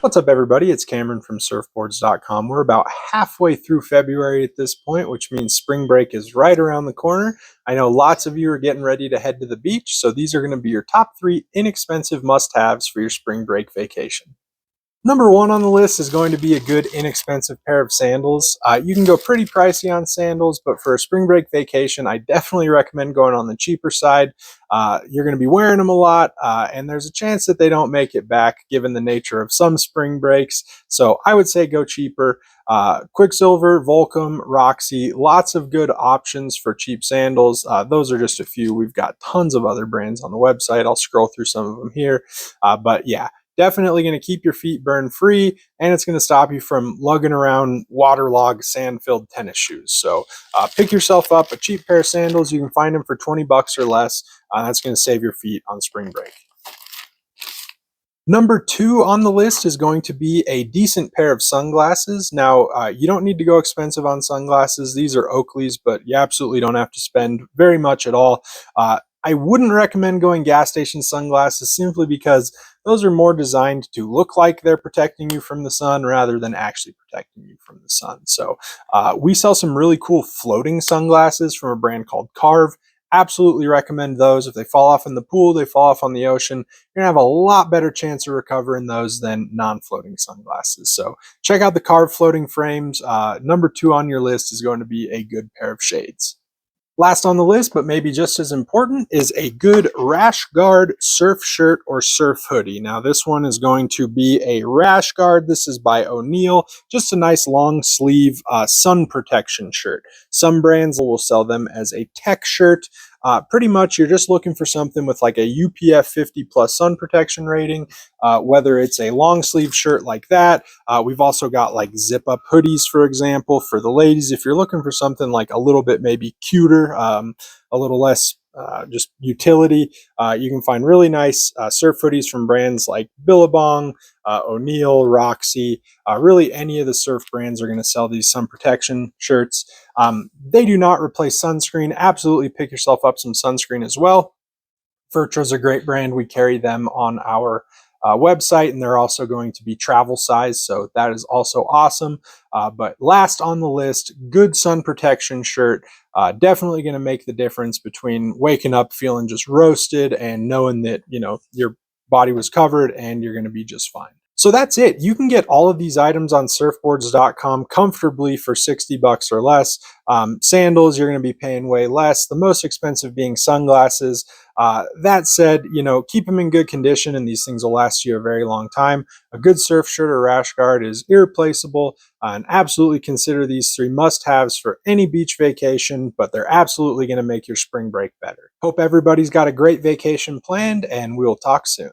What's up, everybody? It's Cameron from Surfboards.com. We're about halfway through February at this point, which means spring break is right around the corner. I know lots of you are getting ready to head to the beach, so these are going to be your top 3 inexpensive must-haves for your spring break vacation. Number 1 on the list is going to be a good inexpensive pair of sandals. You can go pretty pricey on sandals, but for a spring break vacation, I definitely recommend going on the cheaper side. You're going to be wearing them a lot, and there's a chance that they don't make it back given the nature of some spring breaks. So I would say go cheaper. Quicksilver, Volcom, Roxy, lots of good options for cheap sandals. Those are just a few. We've got tons of other brands on the website. I'll scroll through some of them here. But yeah, definitely going to keep your feet burn free, and it's going to stop you from lugging around waterlogged, sand-filled tennis shoes. So pick yourself up a cheap pair of sandals. You can find them for 20 bucks or less. That's going to save your feet on spring break. Number 2 on the list is going to be a decent pair of sunglasses. Now, you don't need to go expensive on sunglasses. These are Oakley's, but you absolutely don't have to spend very much at all. I wouldn't recommend going gas station sunglasses simply because those are more designed to look like they're protecting you from the sun rather than actually protecting you from the sun. So we sell some really cool floating sunglasses from a brand called Carve. Absolutely recommend those. If they fall off in the pool, they fall off on the ocean, you're gonna have a lot better chance of recovering those than non-floating sunglasses. So check out the Carve floating frames. Number 2 on your list is going to be a good pair of shades. Last on the list, but maybe just as important, is a good rash guard surf shirt or surf hoodie. Now, this one is going to be a rash guard. This is by O'Neill. Just a nice long sleeve sun protection shirt. Some brands will sell them as a tech shirt. Pretty much, you're just looking for something with like a UPF 50 plus sun protection rating, whether it's a long sleeve shirt like that. We've also got like zip up hoodies, for example, for the ladies. If you're looking for something like a little bit maybe cuter, a little less just utility, you can find really nice surf hoodies from brands like Billabong, O'Neill, Roxy. Really, any of the surf brands are going to sell these sun protection shirts. They do not replace sunscreen. Absolutely pick yourself up some sunscreen as well. Vertra's a great brand. We carry them on our website, and they're also going to be travel size, so that is also awesome. But last on the list, good sun protection shirt. Definitely going to make the difference between waking up feeling just roasted and knowing that your body was covered and you're going to be just fine. So that's it. You can get all of these items on Surfboards.com comfortably for 60 bucks or less. Sandals, you're going to be paying way less. The most expensive being sunglasses. That said, keep them in good condition and these things will last you a very long time. A good surf shirt or rash guard is irreplaceable, and absolutely consider these 3 must-haves for any beach vacation, but they're absolutely going to make your spring break better. Hope everybody's got a great vacation planned, and we'll talk soon.